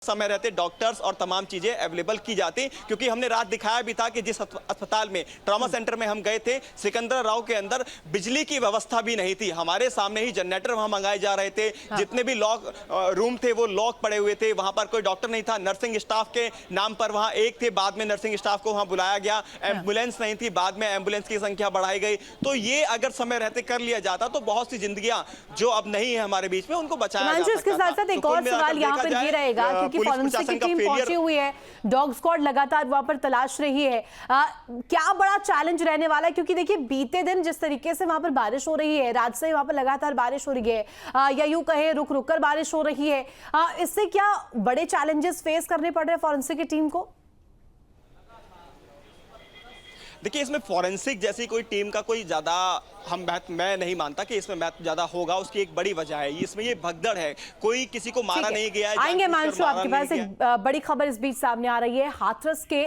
समय रहते डॉक्टर्स और तमाम चीजें अवेलेबल की जाती, क्योंकि हमने रात दिखाया भी था कि जिस अस्पताल में ट्रॉमा सेंटर में हम गए थे सिकंदर राव के अंदर बिजली की व्यवस्था भी नहीं थी। हमारे सामने ही जनरेटर वहां मंगाए जा रहे थे। हाँ। जितने भी लॉक रूम थे वो लॉक पड़े हुए थे। वहां पर कोई डॉक्टर नहीं था। नर्सिंग स्टाफ के नाम पर वहां एक थे, बाद में नर्सिंग स्टाफ को वहां बुलाया गया। एम्बुलेंस नहीं थी, बाद में एम्बुलेंस की संख्या बढ़ाई गई। तो ये अगर समय रहते कर लिया जाता तो बहुत सी जिंदगियां जो अब नहीं है हमारे बीच में उनको बचाया जा सकता था। इसके साथ साथ एक और सवाल यहाँ पर ये रहेगा कि फॉरेंसिक की टीम पहुंची हुई है, डॉग स्क्वाड लगातार वहां पर तलाश रही है। क्या बड़ा चैलेंज रहने वाला है? क्योंकि देखिए बीते दिन जिस तरीके से वहां पर बारिश हो रही है, रात से वहां पर लगातार बारिश हो रही है, या यूं कहे रुक रुक कर बारिश हो रही है, इससे क्या बड़े चैलेंजेस फेस करने पड़ रहे हैं फॉरेंसिक की टीम को? देखिए, इसमें फॉरेंसिक जैसी कोई टीम का कोई ज़्यादा मैं नहीं मानता कि इसमें महत्व ज़्यादा होगा। उसकी एक बड़ी वजह है, इसमें ये भगदड़ है, कोई किसी को मारा नहीं गया है। आएंगे मानशु, आपके पास एक बड़ी खबर इस बीच सामने आ रही है। हाथरस के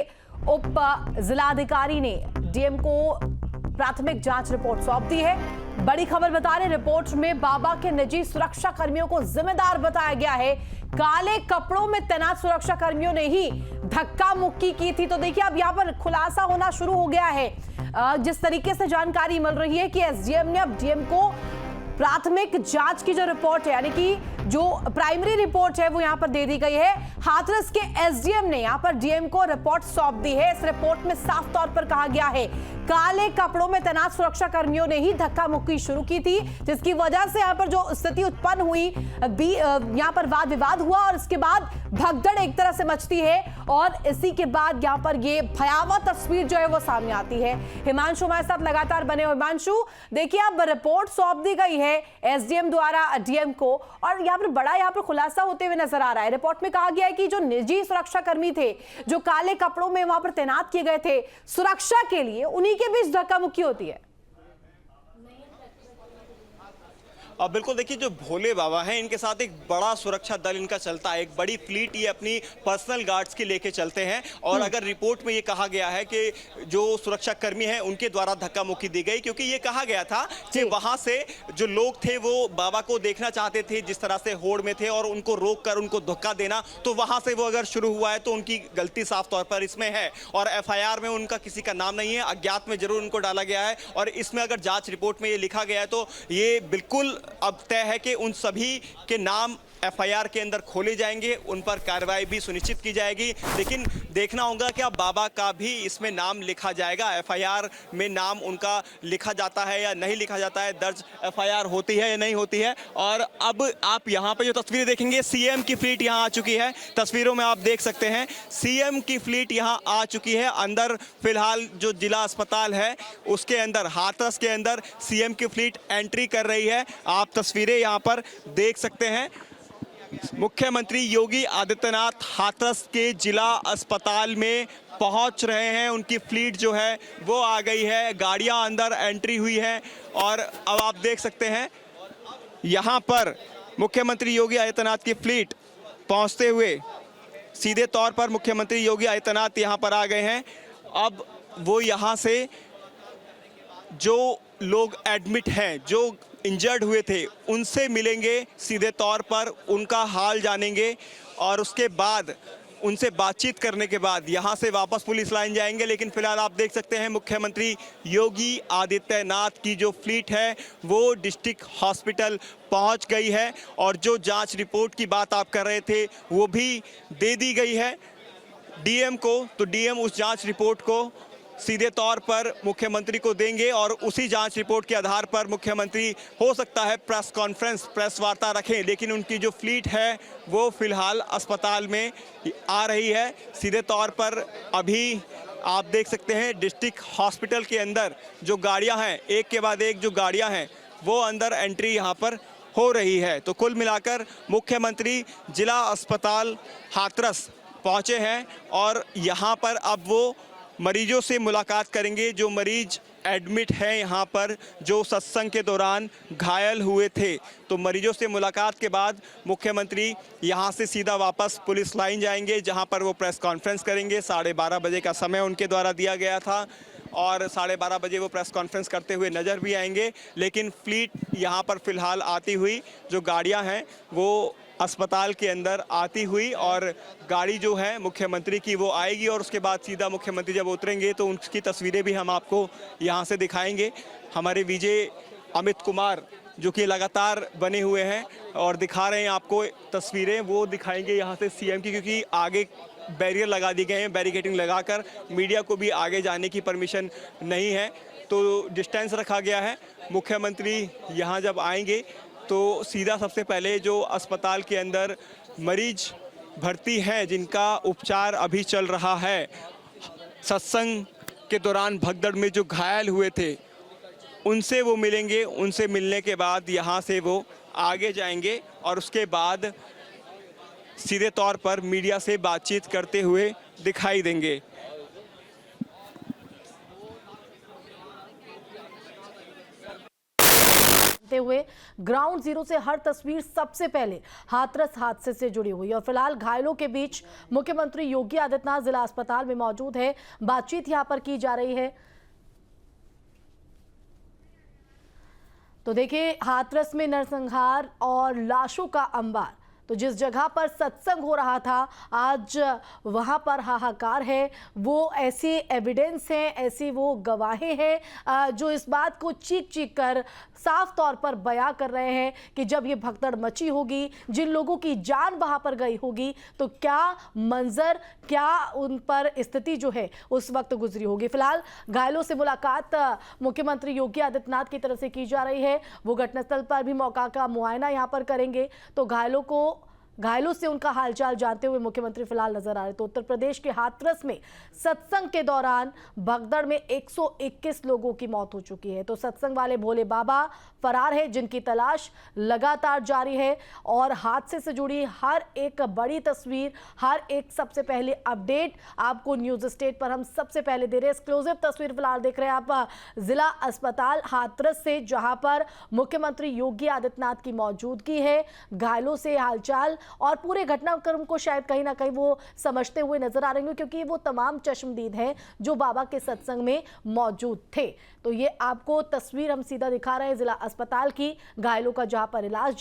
उप जिलाधिकारी ने डीएम को प्राथमिक जांच रिपोर्ट सौंप दी है। बड़ी खबर बता रहे, रिपोर्ट में बाबा के निजी सुरक्षा कर्मियों को जिम्मेदार बताया गया है। काले कपड़ों में तैनात सुरक्षा कर्मियों ने ही धक्का मुक्की की थी। तो देखिए अब यहां पर खुलासा होना शुरू हो गया है। जिस तरीके से जानकारी मिल रही है कि एसडीएम ने अब डीएम को प्राथमिक जांच की जो रिपोर्ट है, यानी कि जो प्राइमरी रिपोर्ट है वो यहां पर दे दी गई है। हाथरस के एसडीएम ने यहां पर डीएम को रिपोर्ट सौंप दी है। इस रिपोर्ट में साफ तौर पर कहा गया है काले कपड़ों में तैनात सुरक्षा कर्मियों ने ही धक्का मुक्की शुरू की थी, जिसकी वजह से यहां पर जो स्थिति उत्पन्न हुई, यहां पर वाद विवाद हुआ और इसके बाद भगदड़ एक तरह से मचती है और इसी के बाद यहां पर ये भयावह तस्वीर जो है वो सामने आती है। हिमांशु हमारे साथ लगातार बने। हिमांशु, देखिए अब रिपोर्ट सौंप दी गई है एसडीएम द्वारा डीएम को और यहाँ पर बड़ा यहाँ पर खुलासा होते हुए नजर आ रहा है। रिपोर्ट में कहा गया है कि जो निजी सुरक्षा कर्मी थे, जो काले कपड़ों में वहां पर तैनात किए गए थे सुरक्षा के लिए, उन्हीं के बीच धक्का मुक्की होती है। अब बिल्कुल देखिए, जो भोले बाबा हैं इनके साथ एक बड़ा सुरक्षा दल इनका चलता है, एक बड़ी फ्लीट ये अपनी पर्सनल गार्ड्स के लेके चलते हैं। और अगर रिपोर्ट में ये कहा गया है कि जो सुरक्षा कर्मी हैं उनके द्वारा धक्का मुक्की दी गई, क्योंकि ये कहा गया था कि वहां से जो लोग थे वो बाबा को देखना चाहते थे, जिस तरह से होड़ में थे, और उनको रोक कर उनको धक्का देना, तो वहां से वो अगर शुरू हुआ है तो उनकी गलती साफ तौर पर इसमें है। और एफआईआर में उनका किसी का नाम नहीं है, अज्ञात में जरूर उनको डाला गया है। और इसमें अगर जांच रिपोर्ट में ये लिखा गया है तो ये बिल्कुल अब तय है कि उन सभी के नाम एफआईआर के अंदर खोले जाएंगे, उन पर कार्रवाई भी सुनिश्चित की जाएगी। लेकिन देखना होगा कि अब बाबा का भी इसमें नाम लिखा जाएगा, एफआईआर में नाम उनका लिखा जाता है या नहीं लिखा जाता है, दर्ज एफआईआर होती है या नहीं होती है। और अब आप यहाँ पे जो तस्वीरें देखेंगे, सीएम की फ्लीट यहाँ आ चुकी है। तस्वीरों में आप देख सकते हैं सीएम की फ्लीट यहाँ आ चुकी है। अंदर फिलहाल जो जिला अस्पताल है उसके अंदर, हाथरस के अंदर सीएम की फ्लीट एंट्री कर रही है। आप तस्वीरें यहाँ पर देख सकते हैं। मुख्यमंत्री योगी आदित्यनाथ हाथरस के जिला अस्पताल में पहुंच रहे हैं। उनकी फ्लीट जो है वो आ गई है, गाड़ियां अंदर एंट्री हुई है। और अब आप देख सकते हैं यहां पर मुख्यमंत्री योगी आदित्यनाथ की फ्लीट पहुंचते हुए सीधे तौर पर मुख्यमंत्री योगी आदित्यनाथ यहां पर आ गए हैं। अब वो यहां से जो लोग एडमिट हैं, जो इंजर्ड हुए थे, उनसे मिलेंगे, सीधे तौर पर उनका हाल जानेंगे और उसके बाद उनसे बातचीत करने के बाद यहाँ से वापस पुलिस लाइन जाएंगे। लेकिन फिलहाल आप देख सकते हैं मुख्यमंत्री योगी आदित्यनाथ की जो फ्लीट है वो डिस्ट्रिक्ट हॉस्पिटल पहुँच गई है और जो जांच रिपोर्ट की बात आप कर रहे थे वो भी दे दी गई है डीएम को। तो डीएम उस जाँच रिपोर्ट को सीधे तौर पर मुख्यमंत्री को देंगे और उसी जांच रिपोर्ट के आधार पर मुख्यमंत्री हो सकता है प्रेस कॉन्फ्रेंस, प्रेस वार्ता रखें। लेकिन उनकी जो फ्लीट है वो फिलहाल अस्पताल में आ रही है। सीधे तौर पर अभी आप देख सकते हैं डिस्ट्रिक्ट हॉस्पिटल के अंदर जो गाड़ियां हैं, एक के बाद एक जो गाड़ियां हैं वो अंदर एंट्री यहाँ पर हो रही है। तो कुल मिलाकर मुख्यमंत्री जिला अस्पताल हाथरस पहुँचे हैं और यहाँ पर अब वो मरीजों से मुलाकात करेंगे, जो मरीज एडमिट हैं यहाँ पर, जो सत्संग के दौरान घायल हुए थे। तो मरीजों से मुलाकात के बाद मुख्यमंत्री यहाँ से सीधा वापस पुलिस लाइन जाएंगे, जहाँ पर वो प्रेस कॉन्फ्रेंस करेंगे। 12:30 बजे का समय उनके द्वारा दिया गया था और 12:30 बजे वो प्रेस कॉन्फ्रेंस करते हुए नज़र भी आएंगे। लेकिन फ्लीट यहाँ पर फिलहाल आती हुई जो गाड़ियाँ हैं वो अस्पताल के अंदर आती हुई और गाड़ी जो है मुख्यमंत्री की वो आएगी और उसके बाद सीधा मुख्यमंत्री जब उतरेंगे तो उनकी तस्वीरें भी हम आपको यहाँ से दिखाएंगे। हमारे विजय अमित कुमार जो कि लगातार बने हुए हैं और दिखा रहे हैं आपको तस्वीरें, वो दिखाएंगे यहाँ से सीएम की, क्योंकि आगे बैरियर लगा दिए गए हैं, बैरिकेडिंग लगाकर मीडिया को भी आगे जाने की परमिशन नहीं है, तो डिस्टेंस रखा गया है। मुख्यमंत्री यहाँ जब आएंगे तो सीधा सबसे पहले जो अस्पताल के अंदर मरीज भर्ती हैं जिनका उपचार अभी चल रहा है, सत्संग के दौरान भगदड़ में जो घायल हुए थे उनसे वो मिलेंगे। उनसे मिलने के बाद यहाँ से वो आगे जाएंगे और उसके बाद सीधे तौर पर मीडिया से बातचीत करते हुए दिखाई देंगे। हुए ग्राउंड जीरो से हर तस्वीर सबसे पहले हाथरस हादसे से जुड़ी हुई और फिलहाल घायलों के बीच मुख्यमंत्री योगी आदित्यनाथ जिला अस्पताल में मौजूद है। बातचीत यहां पर की जा रही है। तो देखिए, हाथरस में नरसंहार और लाशों का अंबार। तो जिस जगह पर सत्संग हो रहा था आज वहां पर हाहाकार है। वो ऐसी एविडेंस हैं, ऐसी वो गवाहें हैं जो इस बात को चीख चीख कर साफ तौर पर बयां कर रहे हैं कि जब ये भगदड़ मची होगी, जिन लोगों की जान वहां पर गई होगी, तो क्या मंजर, क्या उन पर स्थिति जो है उस वक्त गुजरी होगी। फिलहाल घायलों से मुलाकात मुख्यमंत्री योगी आदित्यनाथ की तरफ से की जा रही है। वो घटनास्थल पर भी मौका का मुआयना यहां पर करेंगे। तो घायलों से उनका हालचाल जानते हुए मुख्यमंत्री फिलहाल नजर आ रहे। तो उत्तर प्रदेश के हाथरस में सत्संग के दौरान भगदड़ में 121 लोगों की मौत हो चुकी है। तो सत्संग वाले भोले बाबा फरार है, जिनकी तलाश लगातार जारी है और हादसे से जुड़ी हर एक बड़ी तस्वीर, हर एक सबसे पहले अपडेट आपको न्यूज स्टेट पर हम सबसे पहले दे रहे हैं। एक्सक्लूसिव तस्वीर फिलहाल देख रहे हैं आप जिला अस्पताल हाथरस से, जहां पर मुख्यमंत्री योगी आदित्यनाथ की मौजूदगी है। घायलों से हालचाल और पूरे घटनाक्रम को शायद कहीं ना कहीं वो समझते हुए नजर आ रहे हैं, क्योंकि वो तमाम चश्मदीद हैं जो बाबा के सत्संग में मौजूद थे। तो ये आपको तस्वीर हम सीधा दिखा रहे हैं जिला अस्पताल की, घायलों का जहां पर इलाज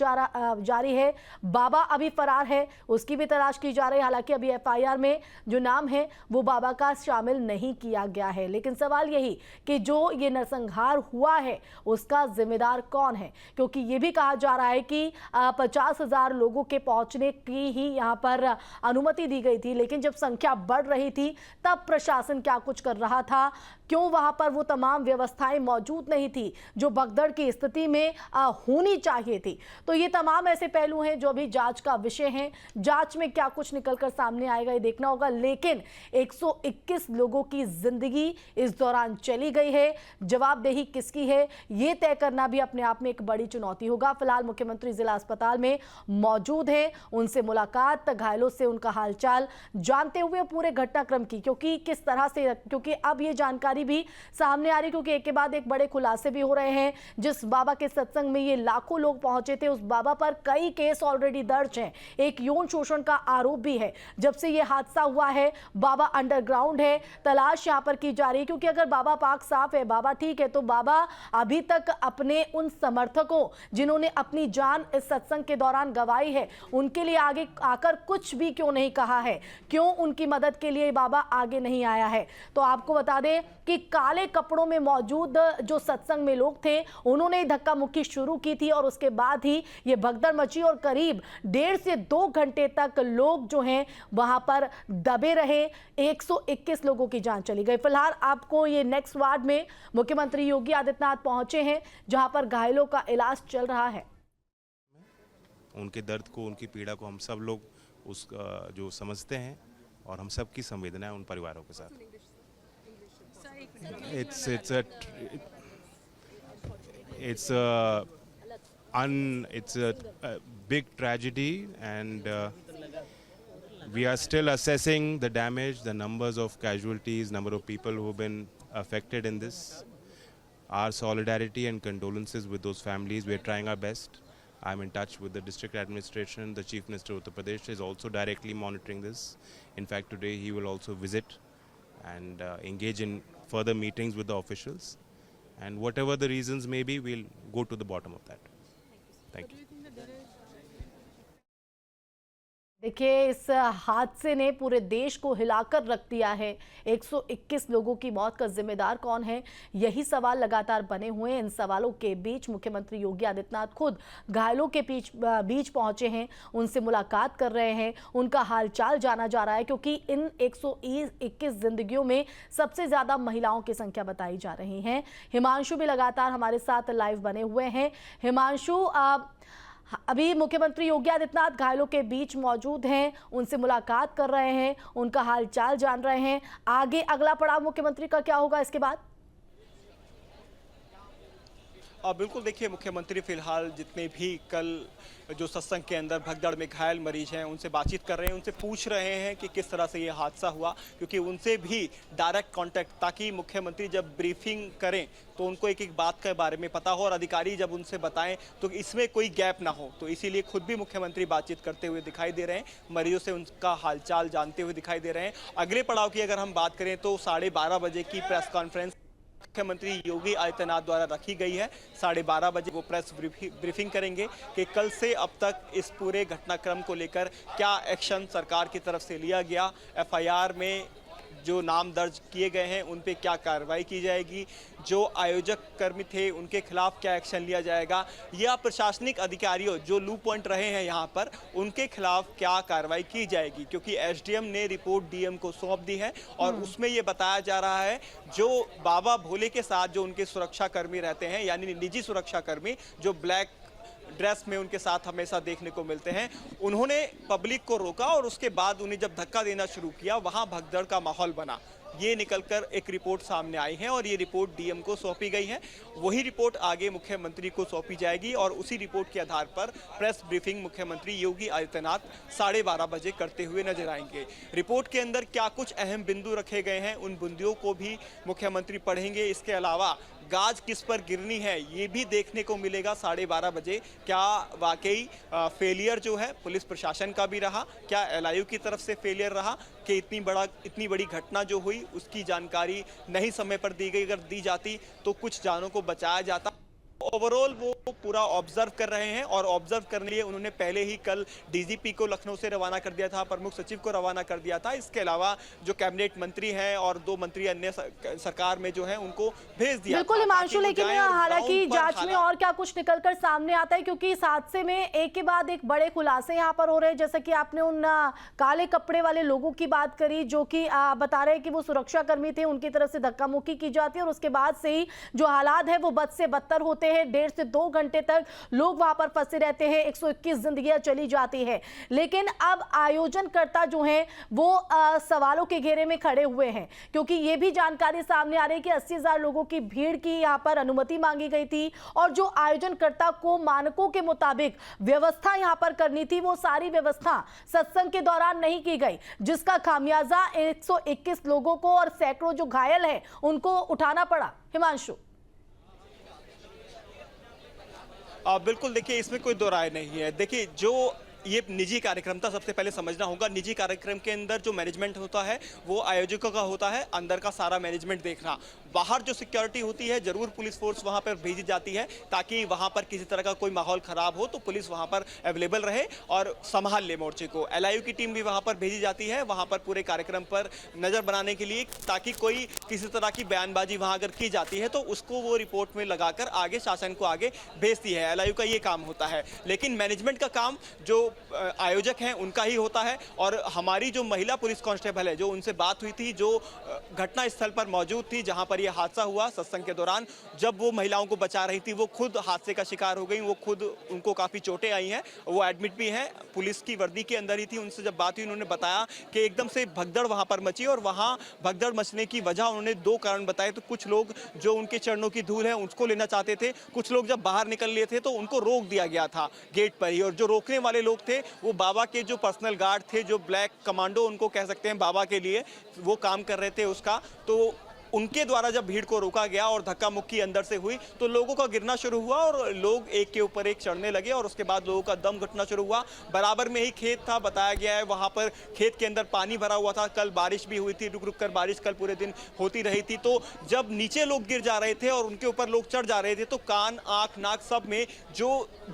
जारी है। बाबा अभी फरार है, उसकी भी तलाश की जा रही है। हालांकि अभी एफआईआर में जो नाम है वो बाबा का शामिल नहीं किया गया है, लेकिन सवाल यही कि जो ये नरसंहार हुआ है उसका जिम्मेदार कौन है, क्योंकि ये भी कहा जा रहा है कि 50,000 लोगों के पहुंचने की ही यहां पर अनुमति दी गई थी, लेकिन जब संख्या बढ़ रही थी तब प्रशासन क्या कुछ कर रहा था, क्यों वहां पर वो तमाम व्यवस्थाएं मौजूद नहीं थी जो भगदड़ की स्थिति में होनी चाहिए थी। तो ये तमाम ऐसे पहलू हैं जो अभी जांच का विषय हैं। जांच में क्या कुछ निकलकर सामने आएगा ये देखना होगा, लेकिन 121 लोगों की जिंदगी इस दौरान चली गई है। जवाबदेही किसकी है ये तय करना भी अपने आप में एक बड़ी चुनौती होगा। फिलहाल मुख्यमंत्री जिला अस्पताल में मौजूद है, उनसे मुलाकात, घायलों से उनका हालचाल जानते हुए पूरे घटनाक्रम की, क्योंकि किस तरह से, क्योंकि अब ये जानकारी भी सामने आ रही, क्योंकि एक के बाद एक बड़े खुलासे भी हो रहे हैं। जिस बाबा के सत्संग में ये लाखों लोग पहुंचे थे, उस बाबा पर कई केस ऑलरेडी दर्ज हैं। एक यौन शोषण का आरोप भी है। जब से ये हादसा हुआ है बाबा अंडरग्राउंड है, तलाश यहां पर की जा रही है, क्योंकि अगर बाबा पाक साफ है, बाबा ठीक है, तो बाबा अभी तक अपने उन समर्थकों जिन्होंने अपनी जान इस सत्संग के दौरान गंवाई है उनके लिए आगे आकर कुछ भी क्यों नहीं कहा है, क्यों उनकी मदद के लिए बाबा आगे नहीं आया है। तो आपको बता दें कि काले कपड़ों में मौजूद जो सत्संग में लोग थे उन्होंने धक्का मुक्की शुरू की थी और उसके बाद ही ये भगदड़ मची और करीब 1.5 से 2 घंटे तक लोग जो हैं वहां पर दबे रहे। 121 लोगों की जान चली गई। फिलहाल आपको ये नेक्स्ट वार्ड में मुख्यमंत्री योगी आदित्यनाथ पहुंचे हैं, जहां पर घायलों का इलाज चल रहा है। उनके दर्द को, उनकी पीड़ा को हम सब लोग उसका जो समझते हैं और हम सब की संवेदना है उन परिवारों के साथ। It's a big tragedy, and we are still assessing the damage, the numbers of casualties, number of people who have been affected in this. Our solidarity and condolences with those families. We are trying our best. I'm in touch with the district administration. The Chief Minister of Uttar Pradesh is also directly monitoring this. In fact, today he will also visit and engage in further meetings with the officials. And whatever the reasons may be, we'll go to the bottom of that. Thank you. देखिए, इस हादसे ने पूरे देश को हिलाकर रख दिया है। 121 लोगों की मौत का जिम्मेदार कौन है, यही सवाल लगातार बने हुए हैं। इन सवालों के बीच मुख्यमंत्री योगी आदित्यनाथ खुद घायलों के बीच पहुंचे हैं, उनसे मुलाकात कर रहे हैं, उनका हालचाल जाना जा रहा है, क्योंकि इन 121 जिंदगियों में सबसे ज्यादा महिलाओं की संख्या बताई जा रही है। हिमांशु भी लगातार हमारे साथ लाइव बने हुए हैं। हिमांशु, अभी मुख्यमंत्री योगी आदित्यनाथ घायलों के बीच मौजूद हैं, उनसे मुलाकात कर रहे हैं, उनका हालचाल जान रहे हैं। आगे अगला पड़ाव मुख्यमंत्री का क्या होगा इसके बाद? बिल्कुल, देखिए मुख्यमंत्री फिलहाल जितने भी कल जो सत्संग के अंदर भगदड़ में घायल मरीज हैं उनसे बातचीत कर रहे हैं, उनसे पूछ रहे हैं कि किस तरह से ये हादसा हुआ, क्योंकि उनसे भी डायरेक्ट कांटेक्ट, ताकि मुख्यमंत्री जब ब्रीफिंग करें तो उनको एक एक बात के बारे में पता हो और अधिकारी जब उनसे बताएं तो इसमें कोई गैप ना हो। तो इसीलिए खुद भी मुख्यमंत्री बातचीत करते हुए दिखाई दे रहे हैं, मरीजों से उनका हालचाल जानते हुए दिखाई दे रहे हैं। अगले पड़ाव की अगर हम बात करें तो 12:30 बजे की प्रेस कॉन्फ्रेंस मुख्यमंत्री योगी आदित्यनाथ द्वारा रखी गई है। 12:30 बजे वो प्रेस ब्रीफिंग करेंगे कि कल से अब तक इस पूरे घटनाक्रम को लेकर क्या एक्शन सरकार की तरफ से लिया गया, एफआईआर में जो नाम दर्ज किए गए हैं उन पे क्या कार्रवाई की जाएगी, जो आयोजक कर्मी थे उनके खिलाफ क्या एक्शन लिया जाएगा, या प्रशासनिक अधिकारियों जो लू पॉइंट रहे हैं यहाँ पर उनके खिलाफ क्या कार्रवाई की जाएगी। क्योंकि एसडीएम ने रिपोर्ट डीएम को सौंप दी है और उसमें ये बताया जा रहा है जो बाबा भोले के साथ जो उनके सुरक्षा कर्मी रहते हैं, यानी निजी सुरक्षा कर्मी जो ब्लैक ड्रेस में उनके साथ हमेशा देखने को मिलते हैं, उन्होंने पब्लिक को रोका और उसके बाद उन्हें जब धक्का देना शुरू किया वहां भगदड़ का माहौल बना। ये निकलकर एक रिपोर्ट सामने आई है और ये रिपोर्ट डीएम को सौंपी गई है। वही रिपोर्ट आगे मुख्यमंत्री को सौंपी जाएगी और उसी रिपोर्ट के आधार पर प्रेस ब्रीफिंग मुख्यमंत्री योगी आदित्यनाथ 12:30 बजे करते हुए नजर आएंगे। रिपोर्ट के अंदर क्या कुछ अहम बिंदु रखे गए हैं उन बिंदुओं को भी मुख्यमंत्री पढ़ेंगे। इसके अलावा गाज किस पर गिरनी है ये भी देखने को मिलेगा 12:30 बजे। क्या वाकई फेलियर जो है पुलिस प्रशासन का भी रहा, क्या एलआईयू की तरफ से फेलियर रहा कि इतनी बड़ी घटना जो हुई उसकी जानकारी नहीं समय पर दी गई, अगर दी जाती तो कुछ जानों को बचाया जाता। ओवरऑल वो पूरा ऑब्जर्व कर रहे हैं और ऑब्जर्व करने के लिए उन्होंने पहले ही कल डीजीपी को लखनऊ से रवाना कर दिया था, प्रमुख सचिव को रवाना कर दिया था। इसके अलावा जो कैबिनेट मंत्री हैं और 2 मंत्री अन्य सरकार में जो हैं उनको भेज दिया। बिल्कुल हिमांशु, लेकिन हालांकि जांच में और क्या कुछ निकलकर सामने आता है, क्योंकि इस हादसे में एक के बाद एक बड़े खुलासे यहाँ पर हो रहे हैं। जैसे कि आपने उन काले कपड़े वाले लोगों की बात करी जो कि बता रहे हैं कि वो सुरक्षा कर्मी थे, उनकी तरफ से धक्का मुक्की की जाती है और उसके बाद से ही जो हालात है वो बद से बदतर होते हैं। 1.5 से 2 घंटे तक लोग वहां पर फंसे रहते हैं, 121 जिंदगियां चली जाती है। लेकिन अब आयोजनकर्ता जो हैं वो सवालों के घेरे में खड़े हुए हैं, क्योंकि ये भी जानकारी सामने आ रही है कि 80,000 लोगों की भीड़ की यहां पर अनुमति मांगी गई थी और जो आयोजनकर्ता को मानकों के मुताबिक व्यवस्था यहां पर करनी थी वो सारी व्यवस्था सत्संग के दौरान नहीं की गई, जिसका खामियाजा 121 लोगों को और सैकड़ों जो घायल हैं उनको उठाना पड़ा। हिमांशु, बिल्कुल, देखिए इसमें कोई दो राय नहीं है। देखिए जो ये निजी कार्यक्रम था, सबसे पहले समझना होगा निजी कार्यक्रम के अंदर जो मैनेजमेंट होता है वो आयोजकों का होता है, अंदर का सारा मैनेजमेंट देखना। बाहर जो सिक्योरिटी होती है जरूर पुलिस फोर्स वहां पर भेजी जाती है ताकि वहां पर किसी तरह का कोई माहौल खराब हो तो पुलिस वहां पर अवेलेबल रहे और संभाल ले मोर्चे को। एलआईयू की टीम भी वहां पर भेजी जाती है वहां पर पूरे कार्यक्रम पर नजर बनाने के लिए, ताकि कोई किसी तरह की बयानबाजी वहां अगर की जाती है तो उसको वो रिपोर्ट में लगाकर आगे शासन को आगे भेजती है। एलआईयू का ये काम होता है, लेकिन मैनेजमेंट का काम जो आयोजक हैं उनका ही होता है। और हमारी जो महिला पुलिस कांस्टेबल है, जो उनसे बात हुई थी, जो घटना स्थल पर मौजूद थी जहां पर यह हादसा हुआ सत्संग के दौरान, जब वो महिलाओं को बचा रही थी वो खुद हादसे का शिकार हो गई, वो खुद उनको काफ़ी चोटें आई हैं, वो एडमिट भी हैं, पुलिस की वर्दी के अंदर ही थी। उनसे जब बात हुई उन्होंने बताया कि एकदम से भगदड़ वहाँ पर मची और वहाँ भगदड़ मचने की वजह उन्होंने 2 कारण बताए। तो कुछ लोग जो उनके चरणों की धूल है उसको लेना चाहते थे, कुछ लोग जब बाहर निकल लिए थे तो उनको रोक दिया गया था गेट पर ही, और जो रोकने वाले लोग थे वो बाबा के जो पर्सनल गार्ड थे, जो ब्लैक कमांडो उनको कह सकते हैं बाबा के लिए वो काम कर रहे थे उसका। तो उनके द्वारा जब भीड़ को रोका गया और धक्का मुक्की अंदर से हुई तो लोगों का गिरना शुरू हुआ और लोग एक के ऊपर एक चढ़ने लगे और उसके बाद लोगों का दम घुटना शुरू हुआ। बराबर में ही खेत था, बताया गया है वहां पर खेत के अंदर पानी भरा हुआ था। कल बारिश भी हुई थी, रुक रुक कर बारिश कल पूरे दिन होती रही थी। तो जब नीचे लोग गिर जा रहे थे और उनके ऊपर लोग चढ़ जा रहे थे तो कान, आंख, नाक सब में जो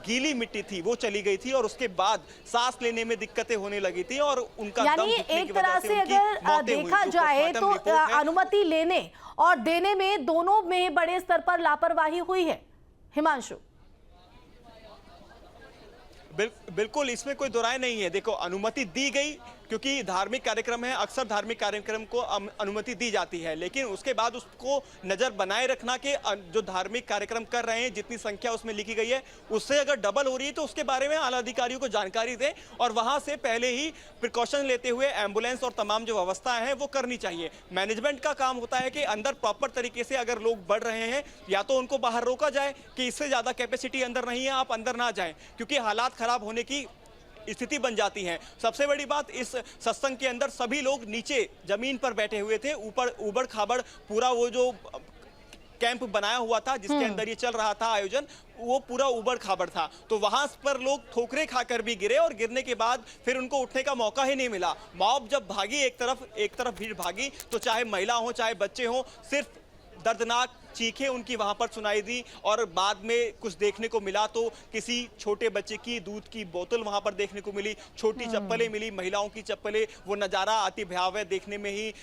गीली मिट्टी थी वो चली गई थी और उसके बाद सांस लेने में दिक्कतें होने लगी थी और उनका दम यानी घुटने एक की तरह वजह से उनकी अगर मौतें हुई। देखा जो जाए पोस्टमार्टम तो रिपोर्ट है, अनुमति लेने और देने में दोनों में बड़े स्तर पर लापरवाही हुई है। हिमांशु, बिल्कुल इसमें कोई दुराय नहीं है। देखो, अनुमति दी गई क्योंकि धार्मिक कार्यक्रम है, अक्सर धार्मिक कार्यक्रम को अनुमति दी जाती है, लेकिन उसके बाद उसको नज़र बनाए रखना कि जो धार्मिक कार्यक्रम कर रहे हैं जितनी संख्या उसमें लिखी गई है उससे अगर डबल हो रही है तो उसके बारे में आला अधिकारियों को जानकारी दें और वहां से पहले ही प्रिकॉशन लेते हुए एम्बुलेंस और तमाम जो व्यवस्थाएं हैं वो करनी चाहिए। मैनेजमेंट का काम होता है कि अंदर प्रॉपर तरीके से अगर लोग बढ़ रहे हैं या तो उनको बाहर रोका जाए कि इससे ज़्यादा कैपेसिटी अंदर नहीं है, आप अंदर ना जाएं, क्योंकि हालात खराब होने की स्थिति बन जाती है। सबसे बड़ी बात, इस सत्संग के अंदर सभी लोग नीचे जमीन पर बैठे हुए थे, ऊपर उबड़ खाबड़ पूरा वो जो कैंप बनाया हुआ था जिसके अंदर ये चल रहा था आयोजन, वो पूरा उबड़ खाबड़ था। तो वहां पर लोग ठोकरे खाकर भी गिरे और गिरने के बाद फिर उनको उठने का मौका ही नहीं मिला। मॉब जब भागी, एक तरफ भीड़ भागी, तो चाहे महिला हो चाहे बच्चे हो, सिर्फ दर्दनाक चीखें उनकी वहां पर सुनाई दी और बाद में कुछ देखने को मिला तो किसी छोटे बच्चे की दूध की बोतल वहां पर देखने को मिली, छोटी चप्पलें मिली, महिलाओं की चप्पलें। वो नजारा अति भयावह देखने में ही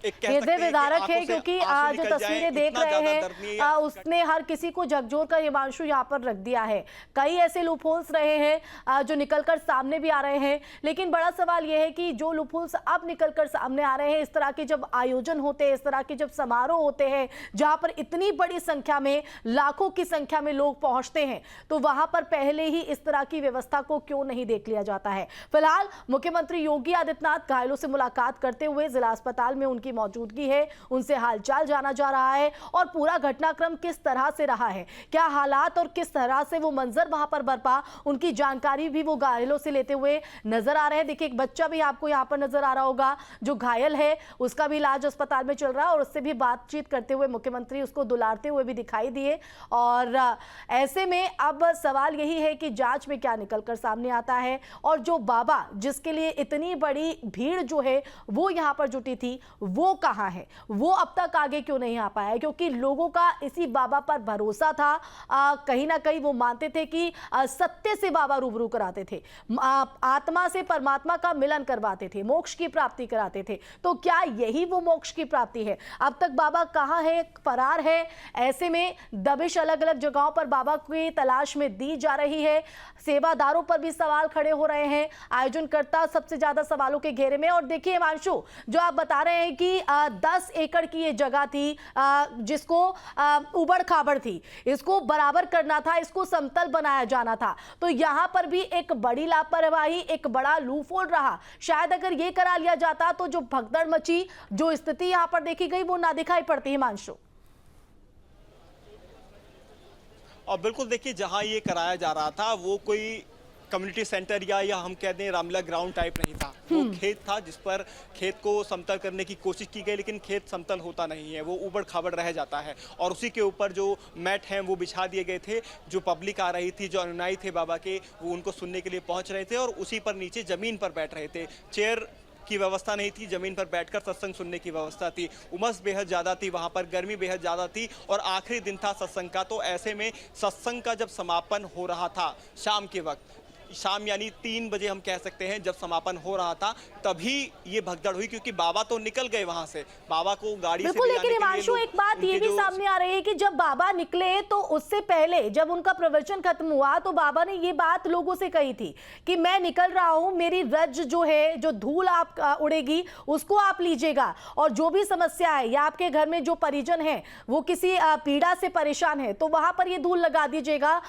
हृदय विदारक है, क्योंकि जो तस्वीरें देख रहे हैं उसने हर किसी को झकझोर कर हिमांशु यहाँ पर रख दिया है। कई ऐसे लूपहोल्स रहे हैं जो निकलकर सामने भी आ रहे हैं, लेकिन बड़ा सवाल यह है कि जो लूपहोल्स अब निकलकर सामने आ रहे हैं, इस तरह के जब आयोजन होते हैं, इस तरह के जब समारोह होते हैं जहां पर इतनी बड़ी संख्या में, लाखों की संख्या में लोग पहुंचते हैं, तो वहां पर पहले ही इस तरह की व्यवस्था को क्यों नहीं देख लिया जाता है। फिलहाल मुख्यमंत्री योगी आदित्यनाथ घायलों से मुलाकात करते हुए जिला अस्पताल में उनकी मौजूदगी है, उनसे हालचाल जाना जा रहा है और पूरा घटनाक्रम किस तरह से रहा है, क्या हालात और किस तरह से वो मंजर वहां पर बरपा, उनकी जानकारी भी वो घायलों से लेते हुए नजर आ रहे हैं। देखिए, एक बच्चा भी आपको यहां पर नजर आ रहा होगा जो घायल है, उसका भी इलाज अस्पताल में चल रहा है और उससे भी बातचीत करते हुए मुख्यमंत्री उसको दुलारते हुए भी दिखाई दिए। और ऐसे में अब सवाल यही है कि जांच में क्या निकलकर सामने आता है और जो बाबा जिसके लिए इतनी बड़ी भीड़ जो है वो यहां पर जुटी थी, वो कहां है, वो अब तक आगे क्यों नहीं आ पाया, क्योंकि लोगों का इसी बाबा पर भरोसा था। कहीं ना कहीं वो मानते थे कि सत्य से बाबा रूबरू कराते थे, आत्मा से परमात्मा का मिलन करवाते थे, मोक्ष की प्राप्ति कराते थे। तो क्या यही वो मोक्ष की प्राप्ति है? अब तक बाबा कहां है, फरार है। ऐसे में दबिश अलग अलग जगहों पर बाबा की तलाश में दी जा रही है। सेवादारों पर भी सवाल खड़े हो रहे हैं, आयोजनकर्ता सबसे ज्यादा सवालों के घेरे में। और देखिए हिमांशु, जो आप बता रहे हैं कि 10 एकड़ की ये जगह थी जिसको उबड़ खाबड़ थी, इसको बराबर करना था, इसको समतल बनाया जाना था, तो यहां पर भी एक बड़ी लापरवाही, एक बड़ा लूफोल रहा। शायद अगर ये करा लिया जाता तो जो भगदड़ मची, जो स्थिति यहां पर देखी गई, वो ना दिखाई पड़ती। हिमांशु, और बिल्कुल देखिए, जहां ये कराया जा रहा था वो कोई कम्युनिटी सेंटर या हम कह दें रामला ग्राउंड टाइप नहीं था, वो खेत था जिस पर खेत को समतल करने की कोशिश की गई, लेकिन खेत समतल होता नहीं है, वो उबड़ खाबड़ रह जाता है। और उसी के ऊपर जो मैट हैं वो बिछा दिए गए थे। जो पब्लिक आ रही थी, जो अनुयायी थे बाबा के, वो उनको सुनने के लिए पहुंच रहे थे और उसी पर नीचे जमीन पर बैठ रहे थे। चेयर की व्यवस्था नहीं थी, जमीन पर बैठकर सत्संग सुनने की व्यवस्था थी। उमस बेहद ज़्यादा थी वहाँ पर, गर्मी बेहद ज़्यादा थी और आखिरी दिन था सत्संग का। तो ऐसे में सत्संग का जब समापन हो रहा था शाम के वक्त, शाम यानी 3 बजे हम कह सकते हैं, जब समापन हो रहा था तभी ये भगदड़ हुई, क्योंकि बाबा तो निकल गए वहां से, बाबा को गाड़ी से बिल्कुल। लेकिन हिमांशु, एक बात ये भी सामने आ रही है कि जब बाबा निकले तो उससे पहले जब उनका प्रवचन खत्म हुआ तो बाबा ने ये बात लोगों से कही थी कि मैं निकल रहा हूं, मेरी रज जो है, जो धूल आप उड़ेगी उसको आप लीजिएगा, और जो भी समस्या है या आपके घर में जो परिजन है वो किसी पीड़ा से परेशान है तो वहां पर ये धूल लगा दीजिएगा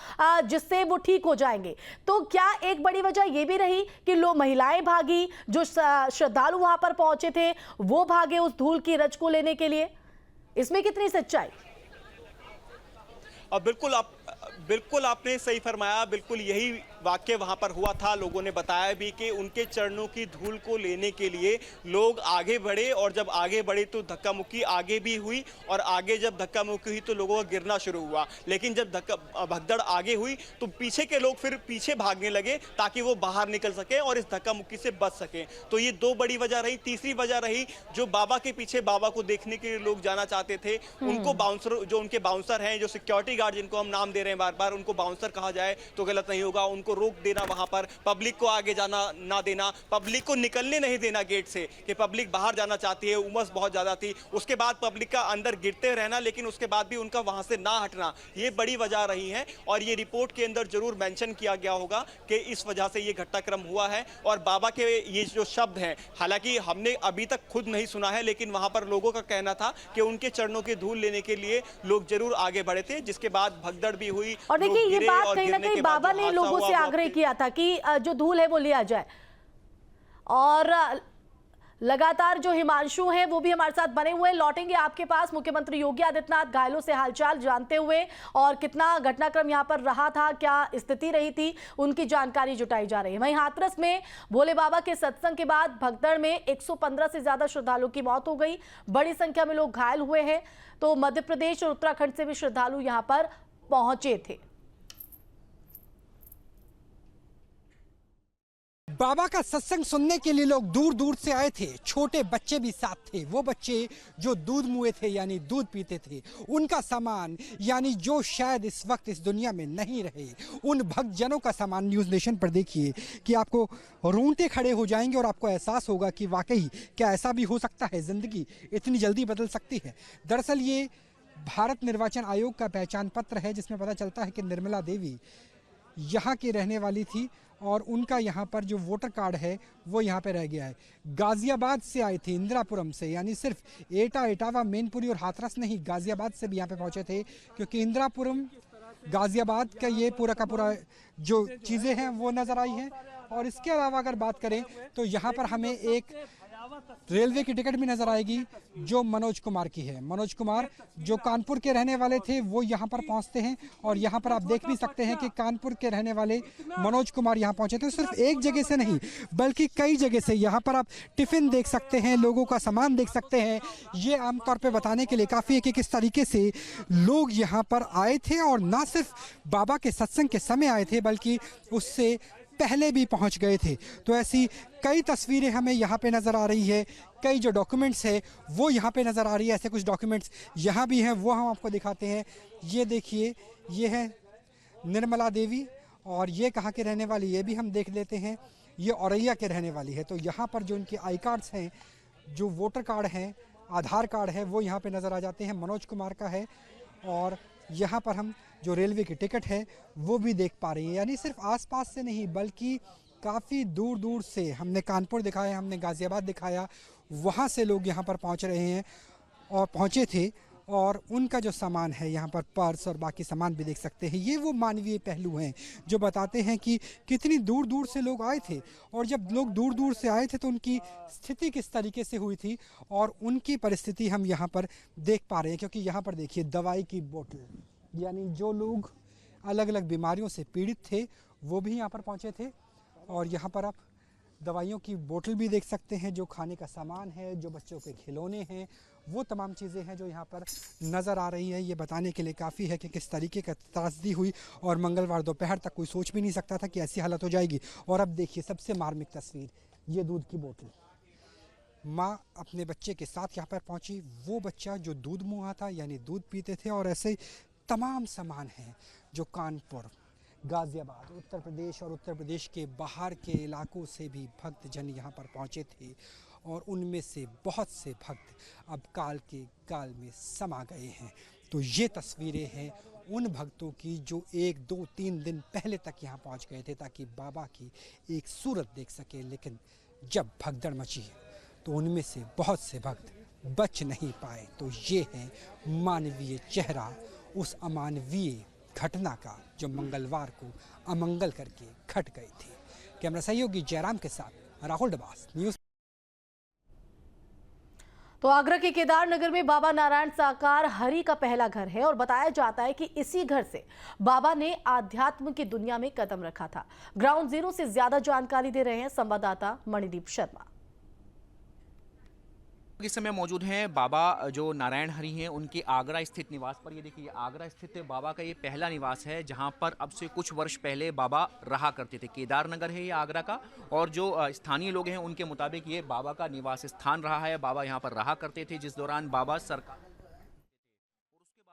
जिससे वो ठीक हो जाएंगे। तो क्या एक बड़ी वजह यह भी रही कि लोग, महिलाएं भागी, जो श्रद्धालु वहां पर पहुंचे थे वो भागे उस धूल की रज को लेने के लिए? इसमें कितनी सच्चाई? अब बिल्कुल आप बिल्कुल आपने सही फरमाया, बिल्कुल यही वाक्य वहां पर हुआ था। लोगों ने बताया भी कि उनके चरणों की धूल को लेने के लिए लोग आगे बढ़े, और जब आगे बढ़े तो धक्का मुक्की आगे भी हुई, और आगे जब धक्का मुक्की हुई तो लोगों का गिरना शुरू हुआ। लेकिन जब भगदड़ आगे हुई तो पीछे के लोग फिर पीछे भागने लगे ताकि वो बाहर निकल सके और इस धक्का मुक्की से बच सके। तो ये दो बड़ी वजह रही। तीसरी वजह रही, जो बाबा के पीछे बाबा को देखने के लिए लोग जाना चाहते थे, उनको बाउंसर, जो उनके बाउंसर हैं, जो सिक्योरिटी गार्ड जिनको हम नाम दे रहे हैं बार बार, उनको बाउंसर कहा जाए तो गलत नहीं होगा, उनको रोक देना, वहां पर पब्लिक को आगे जाना ना देना, पब्लिक को निकलने नहीं देना गेट से, कि पब्लिक बाहर जाना चाहती है, उमस बहुत ज्यादा थी। उसके बाद पब्लिक का अंदर गिरते रहना, लेकिन उसके बाद भी उनका वहां से ना हटना, ये बड़ी वजह रही है। और ये रिपोर्ट के अंदर जरूर मेंशन किया गया होगा कि इस वजह से ये घटनाक्रम हुआ है। और बाबा के ये जो शब्द हैं, हालांकि हमने अभी तक खुद नहीं सुना है, लेकिन वहां पर लोगों का कहना था कि उनके चरणों की धूल लेने के लिए लोग जरूर आगे बढ़े थे, जिसके बाद भगदड़ भी हुई। और देखिए, ये बात कहीं ना कहीं बाबा ने लोगों से आग्रह किया था कि जो धूल है वो लिया जाए। और लगातार जो हिमांशु हैं वो भी हमारे साथ बने हुए हैं। लौटेंगे आपके पास मुख्यमंत्री योगी आदित्यनाथ घायलों से हालचाल जानते हुए, और कितना घटनाक्रम यहां पर रहा था, क्या स्थिति रही थी, उनकी जानकारी जुटाई जा रही है। वहीं हाथरस में भोले बाबा के सत्संग के बाद भगदड़ में 115 से ज्यादा श्रद्धालुओं की मौत हो गई, बड़ी संख्या में लोग घायल हुए हैं। तो मध्य प्रदेश और उत्तराखंड से भी श्रद्धालु यहां पर पहुंचे थे। बाबा का सत्संग सुनने के लिए लोग दूर दूर से आए थे। छोटे बच्चे भी साथ थे, वो बच्चे जो दूध मुए थे यानी दूध पीते थे। उनका सामान यानी जो शायद इस वक्त इस दुनिया में नहीं रहे, उन भक्तजनों का सामान न्यूज़ नेशन पर देखिए कि आपको रोंगटे खड़े हो जाएंगे और आपको एहसास होगा कि वाकई क्या ऐसा भी हो सकता है, ज़िंदगी इतनी जल्दी बदल सकती है। दरअसल ये भारत निर्वाचन आयोग का पहचान पत्र है, जिसमें पता चलता है कि निर्मला देवी यहाँ की रहने वाली थी और उनका यहाँ पर जो वोटर कार्ड है वो यहाँ पे रह गया है। गाजियाबाद से आई थी, इंदिरापुरम से, यानी सिर्फ एटा, इटावा, मैनपुरी और हाथरस नहीं, गाजियाबाद से भी यहाँ पे पहुँचे थे, क्योंकि इंदिरापुरम गाजियाबाद का ये पूरा का पूरा जो चीज़ें हैं वो नज़र आई हैं। और इसके अलावा अगर बात करें तो यहाँ पर हमें एक रेलवे की टिकट भी नजर आएगी जो मनोज कुमार की है। मनोज कुमार जो कानपुर के रहने वाले थे वो यहाँ पर पहुँचते हैं, और यहाँ पर आप देख भी सकते हैं कि कानपुर के रहने वाले मनोज कुमार यहाँ पहुँचे थे। सिर्फ एक जगह से नहीं बल्कि कई जगह से। यहाँ पर आप टिफिन देख सकते हैं, लोगों का सामान देख सकते हैं। ये आमतौर पर बताने के लिए काफ़ी है कि किस तरीके से लोग यहाँ पर आए थे, और ना सिर्फ बाबा के सत्संग के समय आए थे बल्कि उससे पहले भी पहुंच गए थे। तो ऐसी कई तस्वीरें हमें यहाँ पे नज़र आ रही है, कई जो डॉक्यूमेंट्स है वो यहाँ पे नज़र आ रही है। ऐसे कुछ डॉक्यूमेंट्स यहाँ भी हैं, वो हम आपको दिखाते हैं। ये देखिए, ये है निर्मला देवी, और ये कहाँ के रहने वाली ये भी हम देख लेते हैं। ये औरैया के रहने वाली है। तो यहाँ पर जो उनके आई कार्ड्स हैं, जो वोटर कार्ड हैं, आधार कार्ड है, वो यहाँ पर नज़र आ जाते हैं। मनोज कुमार का है, और यहाँ पर हम जो रेलवे की टिकट है वो भी देख पा रही हैं। यानी सिर्फ आसपास से नहीं बल्कि काफ़ी दूर दूर से, हमने कानपुर दिखाया, हमने गाज़ियाबाद दिखाया, वहाँ से लोग यहाँ पर पहुँच रहे हैं और पहुँचे थे। और उनका जो सामान है यहाँ पर पर्स और बाकी सामान भी देख सकते हैं। ये वो मानवीय पहलू हैं जो बताते हैं कि कितनी दूर दूर से लोग आए थे, और जब लोग दूर दूर से आए थे तो उनकी स्थिति किस तरीके से हुई थी, और उनकी परिस्थिति हम यहाँ पर देख पा रहे हैं। क्योंकि यहाँ पर देखिए दवाई की बोतल, यानी जो लोग अलग अलग बीमारियों से पीड़ित थे वो भी यहाँ पर पहुँचे थे। और यहाँ पर आप दवाइयों की बोतल भी देख सकते हैं, जो खाने का सामान है, जो बच्चों के खिलौने हैं, वो तमाम चीज़ें हैं जो यहाँ पर नज़र आ रही है। ये बताने के लिए काफ़ी है कि किस तरीके का त्रासदी हुई, और मंगलवार दोपहर तक कोई सोच भी नहीं सकता था कि ऐसी हालत हो जाएगी। और अब देखिए सबसे मार्मिक तस्वीर, ये दूध की बोतल। माँ अपने बच्चे के साथ यहाँ पर पहुँची, वो बच्चा जो दूध मुहा था यानी दूध पीते थे। और ऐसे तमाम सामान हैं जो कानपुर, गाज़ियाबाद, उत्तर प्रदेश और उत्तर प्रदेश के बाहर के इलाकों से भी भक्तजन यहाँ पर पहुँचे थे, और उनमें से बहुत से भक्त अब काल के काल में समा गए हैं। तो ये तस्वीरें हैं उन भक्तों की जो 1, 2, 3 दिन पहले तक यहाँ पहुँच गए थे ताकि बाबा की एक सूरत देख सके। लेकिन जब भगदड़ मची तो उनमें से बहुत से भक्त बच नहीं पाए। तो ये है मानवीय चेहरा उस अमानवीय घटना का जो मंगलवार को अमंगल करके घट गई थी। कैमरा सहयोगी जयराम के साथ राहुल डबास, न्यूज़। तो आगरा के केदार नगर में बाबा नारायण साकार हरि का पहला घर है और बताया जाता है कि इसी घर से बाबा ने आध्यात्म की दुनिया में कदम रखा था। ग्राउंड जीरो से ज्यादा जानकारी दे रहे हैं संवाददाता मणिदीप शर्मा। इस समय मौजूद हैं बाबा जो नारायण हरि हैं उनके आगरा स्थित निवास पर। ये देखिए आगरा स्थित बाबा का ये पहला निवास है जहां पर अब से कुछ वर्ष पहले बाबा रहा करते थे। केदार नगर है ये आगरा का, और जो स्थानीय लोग हैं उनके मुताबिक ये बाबा का निवास स्थान रहा है। बाबा यहाँ पर रहा करते थे, जिस दौरान बाबा सरकार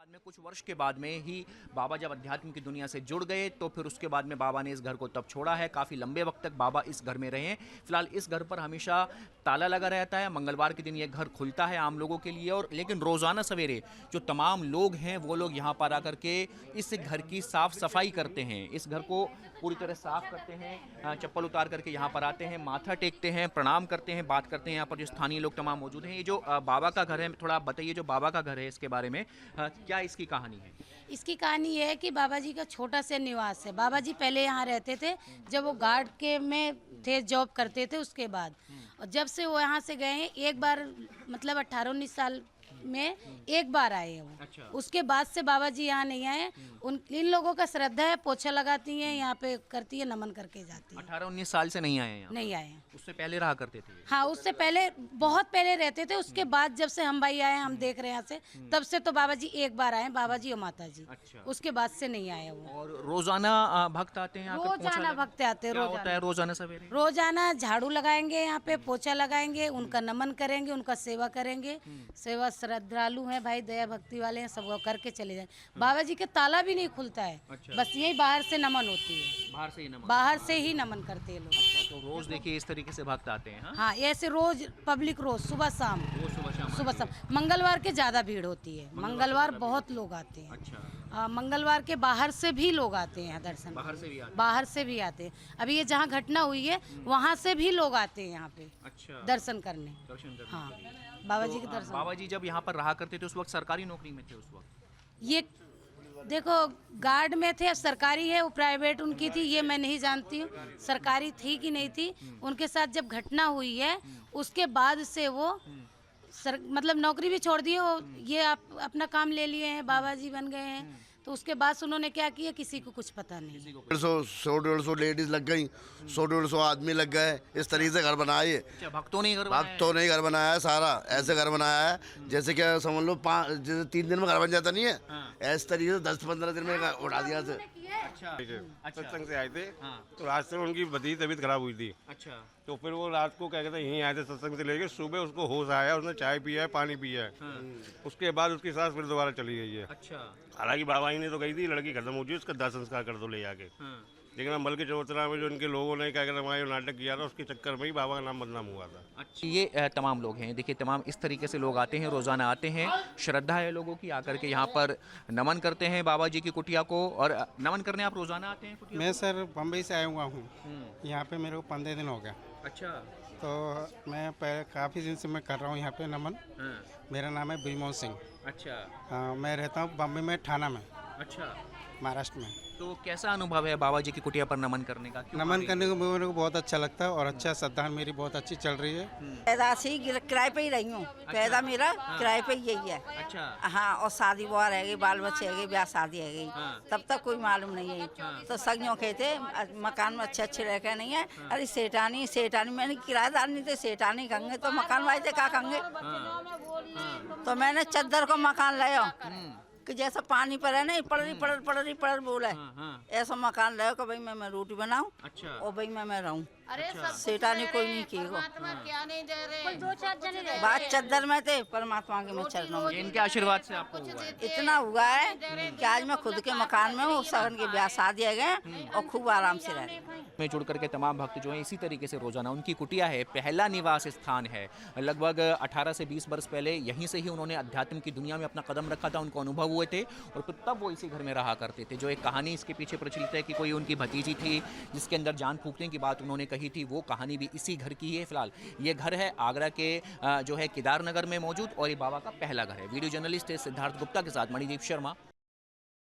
में कुछ वर्ष के बाद में ही बाबा जब अध्यात्म की दुनिया से जुड़ गए तो फिर उसके बाद में बाबा ने इस घर को तब छोड़ा है। काफ़ी लंबे वक्त तक बाबा इस घर में रहे हैं। फिलहाल इस घर पर हमेशा ताला लगा रहता है। मंगलवार के दिन ये घर खुलता है आम लोगों के लिए, और लेकिन रोज़ाना सवेरे जो तमाम लोग हैं वो लोग यहाँ पर आकर के इस घर की साफ सफाई करते हैं, इस घर को पूरी तरह साफ करते हैं, चप्पल उतार करके यहाँ पर आते हैं, माथा टेकते हैं, प्रणाम करते हैं, बात करते हैं। यहाँ पर जो स्थानीय लोग तमाम मौजूद हैं। ये जो बाबा का घर है, थोड़ा आप बताइए जो बाबा का घर है इसके बारे में, क्या इसकी कहानी है? इसकी कहानी ये है कि बाबा जी का छोटा सा निवास है। बाबा जी पहले यहाँ रहते थे, जब वो गार्ड के में थे, जॉब करते थे। उसके बाद और जब से वो यहाँ से गए हैं, एक बार मतलब 18-19 साल में एक बार आए हैं वो। अच्छा। उसके बाद से बाबा जी यहाँ नहीं आए। इन लोगों का श्रद्धा है, पोछा लगाती हैं यहाँ पे, करती है, नमन करके जाती है। 18-19 साल से नहीं आए हैं यहाँ? नहीं आए हैं। उससे पहले रहा करते थे? हाँ, उससे पहले बहुत पहले रहते थे। उसके बाद जब से हम भाई आए, हम देख रहे हैं यहाँ से, तब से तो बाबा जी एक बार आए, बाबा जी और माता जी। अच्छा। उसके बाद से नहीं आए वो। और रोजाना भक्त आते हैं? रोजाना भक्त आते हैं। क्या होता है रोजाना सवेरे? रोजाना झाड़ू लगाएंगे, यहाँ पे पोछा लगाएंगे, उनका नमन करेंगे, उनका सेवा करेंगे। सेवा श्रद्धालु हैं भाई, दया भक्ति वाले हैं, सब करके चले जाए। बाबा जी के ताला भी नहीं खुलता है। अच्छा। बस यही बाहर से नमन होती है, बाहर से ही नमन? बाहर से ही नमन करते हैं लोग। अच्छा, तो रोज देखिए इस तरीके से भक्त आते हैं? हाँ, ऐसे रोज पब्लिक, रोज सुबह शाम, रोज सुबह शाम। मंगलवार के ज्यादा भीड़ होती है, मंगलवार बहुत लोग आते हैं। अच्छा। मंगलवार के बाहर से भी लोग आते हैं दर्शन, बाहर से भी आते हैं? बाहर से भी आते हैं। अभी ये जहाँ घटना हुई है वहाँ से भी लोग आते हैं यहाँ पे। अच्छा। दर्शन करने। हाँ, बाबा जी के दर्शन। बाबा जी जब यहाँ पर रहा करते थे उस वक्त सरकारी नौकरी में थे? उस वक्त ये देखो गार्ड में थे, सरकारी है वो प्राइवेट उनकी थी, ये मैं नहीं जानती हूँ सरकारी थी कि नहीं थी। उनके साथ जब घटना हुई है उसके बाद से वो मतलब नौकरी भी छोड़ दिए, वो ये अपना काम ले लिए हैं, बाबा जी बन गए हैं। तो उसके बाद उन्होंने क्या किया किसी को कुछ पता नहीं। 100-150 लेडीज लग गई, 100-150 आदमी लग गए, इस तरीके से घर बनाए। अच्छा, भक्तों ने घर बनाया है सारा, ऐसे घर बनाया है जैसे क्या समझ लो 3 दिन में घर बन जाता नहीं है, इस तरीके से 10-15 दिन में उठा दिया था। अच्छा। सत्संग से आए थे। हाँ। तो रास्ते में उनकी तबीयत खराब हुई थी। अच्छा। तो फिर वो रात को क्या कहते हैं यहीं आए थे सत्संग से लेके, सुबह उसको होश आया, उसने चाय पिया है, पानी पिया है। उसके बाद उसकी सांस फिर दोबारा चली गई है। अच्छा। हालांकि बाबा ही ने तो कही थी लड़की खत्म हो गई, उसका दाह संस्कार कर दो ले जाके। लेकिन अम्बल के चौतरा में जो इनके लोगों ने क्या कहते हैं नाटक किया था, उसके चक्कर में ही बाबा का नाम बदनाम हुआ था। अच्छा, ये तमाम लोग हैं, देखिए तमाम इस तरीके से लोग आते हैं, रोजाना आते हैं। श्रद्धा है लोगों की, आकर के यहाँ पर नमन करते हैं बाबा जी की कुटिया को। और नमन करने आप रोजाना आते हैं कुटिया? मैं सर बम्बई से आया हुआ हूँ, यहाँ पे मेरे को 15 दिन हो गया। अच्छा। तो मैं काफ़ी दिन से मैं कर रहा हूँ यहाँ पे नमन। मेरा नाम है बिमोहन सिंह। अच्छा। मैं रहता हूँ बम्बई में, ठाणा में। अच्छा। महाराष्ट्र में। तो कैसा अनुभव है बाबा जी की कुटिया पर नमन करने का? नमन करने को मेरे को बहुत अच्छा लगता है, और अच्छा श्रद्धा मेरी बहुत अच्छी चल रही है। पैदा से ही किराए पे ही रही हूँ। पैदा मेरा किराए पे ही यही है। अच्छा। हाँ, और शादी बुआ रह गई, बाल बच्चे रह गए, ब्याह शादी रह गई, तब तक कोई मालूम नहीं है। तो सगियों कहते मकान में अच्छे रह के नहीं है। अरे सेठानी मैंने किराएदार नहीं थे, सेठानी कहेंगे तो मकान वाले थे क्या कहेंगे। तो मैंने चद्दर को मकान लाया कि जैसा पानी पर है नहीं, पड़री बोले, ऐसा मकान लाओ कि भाई मैं रोटी बनाऊं। अच्छा। और भाई मैं रहूं। सेठानी कोई नहीं की बात चद्दर में थे, परमात्मा के में चरणों में। इनके आशीर्वाद से आपको हुआ है? इतना हुआ है कि आज मैं खुद के मकान में हूँ, सगन के ब्याह शादी आ गए और खूब आराम से रह रहे। में जुड़ करके तमाम भक्त जो हैं इसी तरीके से रोजाना, उनकी कुटिया है, पहला निवास स्थान है। लगभग 18 से 20 वर्ष पहले यहीं से ही उन्होंने अध्यात्म की दुनिया में अपना कदम रखा था, उनको अनुभव हुए थे, और फिर तब वो इसी घर में रहा करते थे। जो एक कहानी इसके पीछे प्रचलित है कि कोई उनकी भतीजी थी जिसके अंदर जान फूंकने की बात उन्होंने कही थी, वो कहानी भी इसी घर की है। फिलहाल ये घर है आगरा के जो है केदार नगर में मौजूद, और ये बाबा का पहला घर है। वीडियो जर्नलिस्ट सिद्धार्थ गुप्ता के साथ मणिदीप शर्मा।